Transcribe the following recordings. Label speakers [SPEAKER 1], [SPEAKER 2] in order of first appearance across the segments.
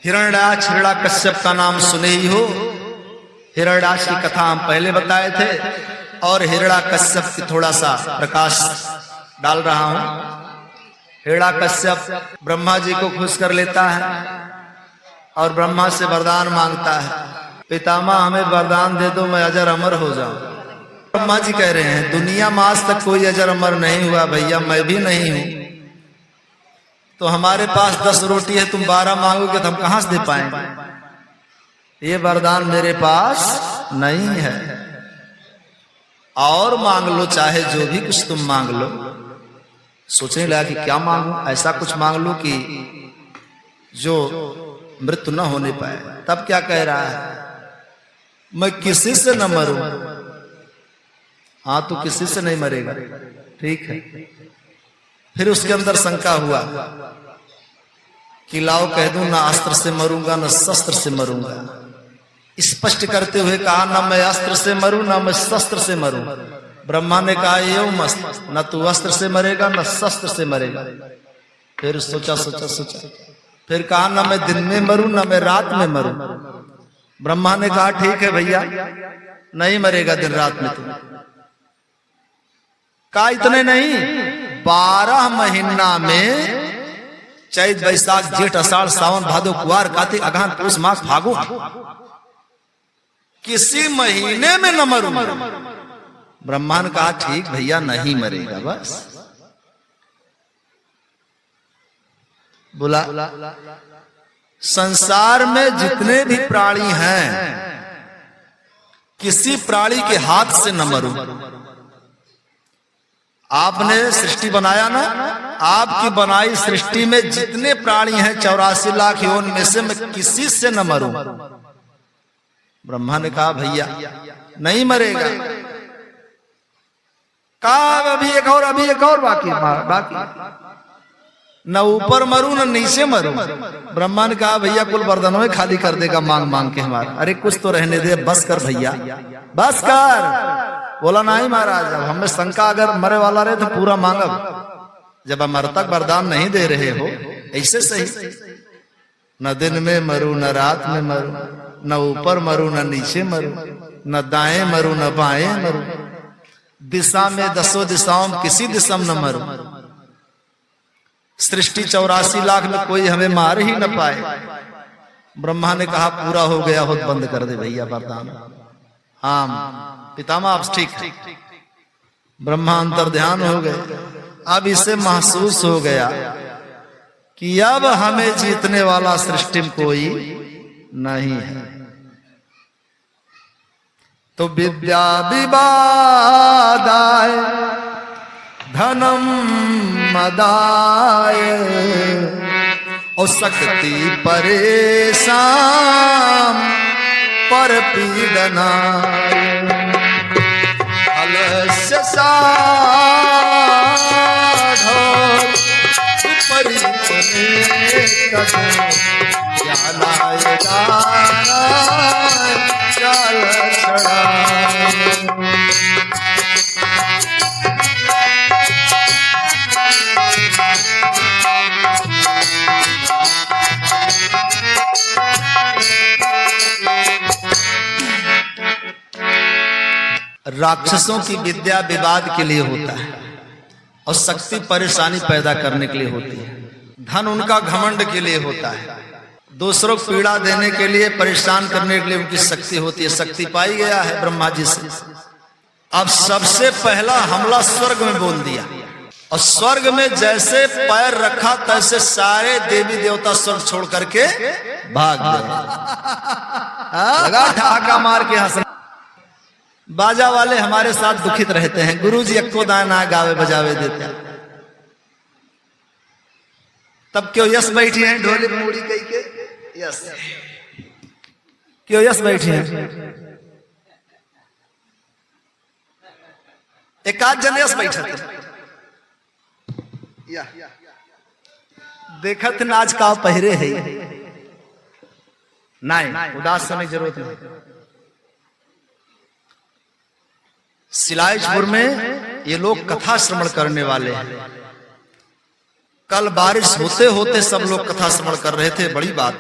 [SPEAKER 1] हिरण्याक्ष हिरण्याकश्यप का नाम सुने ही हो। हिरण्याक्ष की कथा हम पहले बताए थे और हिरण्याकश्यप की थोड़ा सा प्रकाश डाल रहा हूं। हिरण्याकश्यप ब्रह्मा जी को खुश कर लेता है और ब्रह्मा से वरदान मांगता है, पितामह हमें वरदान दे दो, मैं अजर अमर हो जाऊं। ब्रह्मा जी कह रहे हैं दुनिया में आज तक कोई अजर अमर नहीं हुआ भैया, मैं भी नहीं हूं, तो हमारे पास 10 रोटी है, तुम 12 मांगोगे तो हम कहां से दे पाएंगे, ये वरदान मेरे पास नहीं है। और मांग लो, चाहे जो भी कुछ तुम मांग लो। सोचने लगा कि क्या मांगू, ऐसा कुछ मांग लो कि जो मृत्यु न होने पाए। तब क्या कह रहा है, मैं किसी से न मरूं। हाँ तो किसी से नहीं मरेगा, ठीक है। फिर उसके अंदर शंका हुआ कि लाओ कह दूं ना अस्त्र से मरूंगा न शस्त्र से मरूंगा। स्पष्ट करते हुए कहा ना मैं अस्त्र से मरूं ना मैं शस्त्र से मरूं। ब्रह्मा ने कहा ये मस्त, न तू अस्त्र से मरेगा न शस्त्र से मरेगा। फिर सोचा सोचा सोचा, फिर कहा ना मैं दिन में मरूं ना मैं रात में मरूं। ब्रह्मा ने कहा ठीक है भैया, नहीं मरेगा दिन रात में तुम। कहा इतने नहीं, 12 महीना में चैत बैसाख जेठ अषाढ़ सावन भादो कुआर कार्तिक अगहन पुष माघ फागुन, किसी महीने में न मरूं। ब्रह्मा ने कहा ठीक भैया, नहीं मरेगा बस। बोला संसार में जितने भी प्राणी हैं किसी प्राणी के हाथ से न मरूं। आपने सृष्टि बनाया ना, आपकी बनाई सृष्टि में जितने प्राणी हैं 84 लाख योन में से मैं किसी से न मरूं। ब्रह्मा ने कहा भैया नहीं मरेगा। कहा अभी एक और बाकी न ऊपर मरूं न नीचे मरूं। ब्रह्मा ने कहा भैया कुल बर्तनों में खाली कर देगा मांग मांग के हमारा। अरे कुछ तो रहने दे, बस कर भैया बस कर। बोला नहीं महाराज, अब हमें शंका अगर मरे वाला रहे तो पूरा मांगब, जब हम मरतक वरदान नहीं दे रहे हो ऐसे सही। न दिन में मरूं न रात में मरूं, न ऊपर मरूं न नीचे मरूं, न दाएं मरूं न बाएं मरूं, दिशा में 10 दिशाओं में किसी दिशा में न मरूं। सृष्टि 84 लाख में कोई हमें मार ही न पाए। ब्रह्मा ने कहा पूरा हो गया हो, बंद कर दे भैया वरदान। हाँ पितामह आप ठीक है। ब्रह्मा अंतर ध्यान हो गए। अब इसे महसूस हो गया कि अब हमें जीतने वाला सृष्टि में कोई नहीं है। तो विद्या विवादाय धनम मदाय और शक्ति परेशान पर पीड़नाय अलस्य साधो परिपने कदम ज्ञानाय दानाय जाल छड़ाय। राक्षसों की विद्या विवाद के लिए होता है और शक्ति परेशानी पैदा करने के लिए होती है। धन उनका घमंड के लिए होता है, दूसरों को पीड़ा देने के लिए, परेशान करने के लिए उनकी शक्ति होती है। शक्ति पाई गया है ब्रह्मा जी से। अब सबसे पहला हमला स्वर्ग में बोल दिया और स्वर्ग में जैसे पैर रखा तैसे सारे देवी देवता स्वर्ग छोड़ करके भाग गए। लगा ठहाका मार के हंसना। बाजा वाले हमारे साथ दुखित रहते हैं, गुरुजी अक्को दाना गावे बजावे देते हैं। तब क्यों यस बैठी हैं ढोली मूड़ी कही के, यस क्यों यस बैठी हैं। एक आध जन यस बैठे देखत नाच का पहरे है नहीं, उदास समय जरूरत नहीं। सिलाइजपुर में ये लोग कथा श्रवण करने वाले हैं। कल बारिश होते होते सब लोग कथा श्रवण कर रहे थे, बड़ी बात।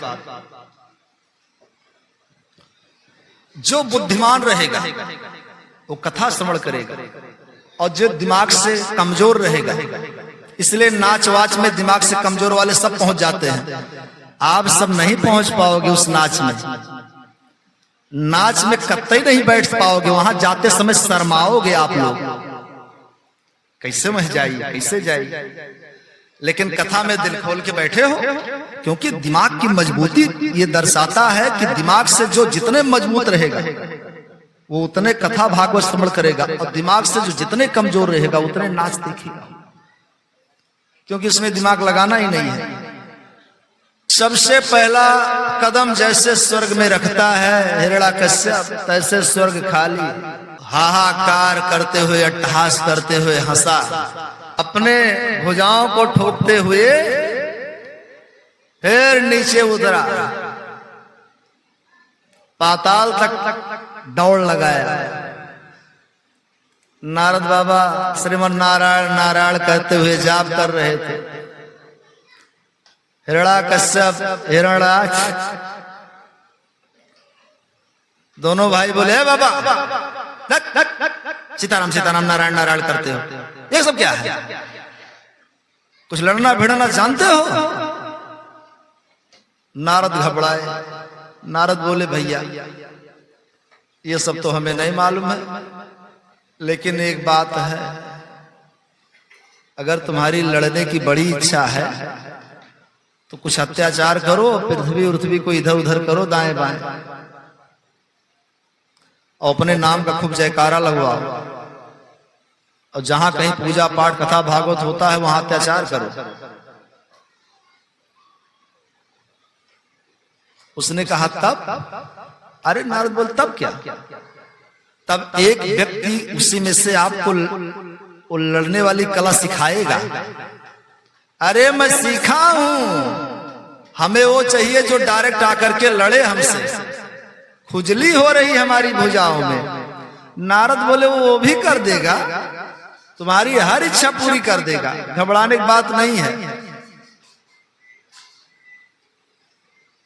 [SPEAKER 1] जो बुद्धिमान रहेगा वो कथा श्रवण करेगा, और जो दिमाग से कमजोर रहेगा, इसलिए नाच वाच में दिमाग से कमजोर वाले सब पहुंच जाते हैं। आप सब नहीं पहुंच पाओगे उस नाच में। नाच में कतई नहीं बैठ पाओगे, वहां जाते समय शर्माओगे आप लोग, कैसे वह जाइए, कैसे जाइए। लेकिन कथा में दिल खोल के बैठे हो, क्योंकि दिमाग की मजबूती ये दर्शाता है कि दिमाग से जो जितने मजबूत रहेगा वो उतने कथा भागवत श्रवण करेगा, और दिमाग से जो जितने कमजोर रहेगा उतने नाच देखेगा, क्योंकि इसमें दिमाग लगाना ही नहीं है। सबसे पहला कदम जैसे स्वर्ग में रखता है हिरण्याकश्यप, तैसे स्वर्ग खाली। हाहाकार करते हुए, अट्टहास करते हुए हंसा, अपने भुजाओं को ठोकते हुए फिर नीचे उतरा, पाताल तक दौड़ लगाया। नारद बाबा श्रीमन नारायण नारायण कहते हुए जाप कर रहे थे। हिरण्याकश्यप, हिरण्याक्ष दोनों भाई बोले, बाबा सीताराम सीताराम नारायण नारायण करते हो, ये सब क्या है? कुछ लड़ना भिड़ना जानते हो? नारद घबराए। नारद बोले, भैया ये सब तो हमें नहीं मालूम है, लेकिन एक बात है, अगर तुम्हारी लड़ने की बड़ी इच्छा है तो कुछ अत्याचार करो, पृथ्वी उर्थवी को इधर उधर करो, दाएं बाएं, और अपने नाम का खूब जयकारा लगवाओ, और जहां कहीं पूजा पाठ कथा भागवत होता है वहां अत्याचार करो। उसने कहा तब? अरे नारद बोल तब क्या? तब एक व्यक्ति उसी में से आपको लड़ने वाली कला सिखाएगा। अरे मैं सीखा हूं, हमें वो चाहिए जो डायरेक्ट आकर के लड़े हमसे, खुजली हो रही हमारी भुजाओं में। नारद बोले, वो भी कर देगा, तुम्हारी हर इच्छा पूरी कर देगा, घबराने की बात नहीं है।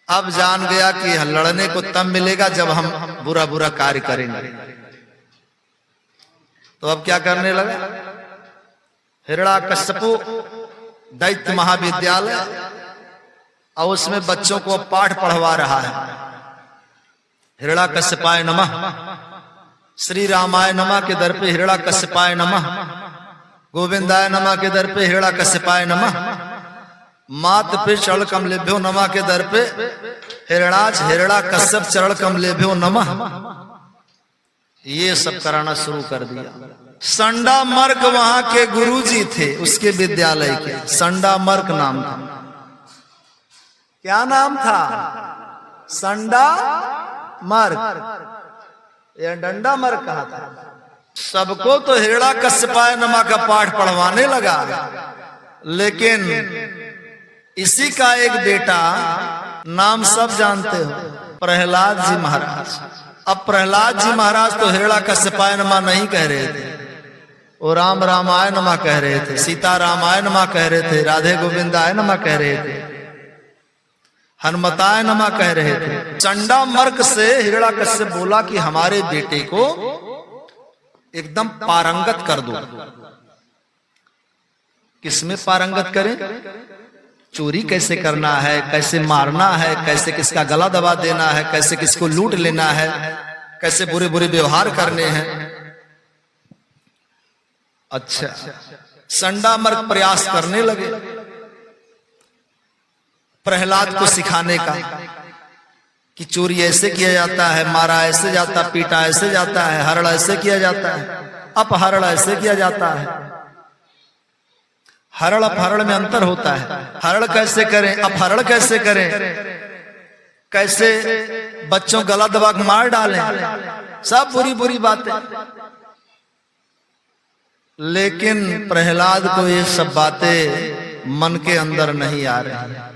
[SPEAKER 1] अब जान गया कि लड़ने को तब मिलेगा जब हम बुरा बुरा कार्य करेंगे। तो अब क्या करने लगा? हिरण्याकश्यपु दैत्य महाविद्यालय, और उसमें बच्चों को पाठ पढ़वा रहा है। हिरण्याकश्यपाय नमः, श्री रामाय नमः के दर पे हिरण्याकश्यपाय नमः, गोविंदाय नमः के दर पे हिरण्याकश्यपाय नमः, मात पे चरण कमलेभ्यो नमः के दर पे हिरणाच हिरण्याकश्यप चरण कमलेभ्यो नमः। ये सब कराना शुरू कर दिया। संडा मर्क वहां के गुरुजी थे, उसके विद्यालय के, संडा मर्क नाम था। क्या नाम था? संडा मर्क, या डंडा मर्क कहा था। सबको तो हिरण्याकश्यपाय नमः का पाठ पढ़वाने लगा, लेकिन इसी का एक बेटा, नाम सब जानते हो, प्रहलाद जी महाराज। अब प्रहलाद जी महाराज तो हिरण्याकश्यपाय नमः नहीं कह रहे थे, वो राम रामाय नमः कह रहे थे, सीता रामाय नमः कह रहे थे, राधे गोविंदाय नमः कह रहे थे, हनुमताय नमः कह रहे थे। चंडा मर्क से हिरण्याकश्यप बोला कि हमारे बेटे को एकदम पारंगत कर दो। किसमें पारंगत करें? चोरी कैसे करना है, कैसे मारना है, कैसे किसका गला दबा देना है, कैसे किसको लूट लेना है, कैसे बुरे बुरे व्यवहार करने हैं। अच्छा, संडा मर्क प्रयास करने लगे प्रहलाद को सिखाने का कि चोरी ऐसे किया जाता है, मारा ऐसे जाता, पीटा ऐसे जाता है, हरण ऐसे किया जाता है, अपहरण ऐसे किया जाता है। हरण अपहरण में अंतर होता है। हरण कैसे करें, अपहरण कैसे करें, कैसे बच्चों गला दबा के मार डालें, सब बुरी बुरी बातें। लेकिन प्रहलाद को ये सब बातें मन के अंदर नहीं आ रही।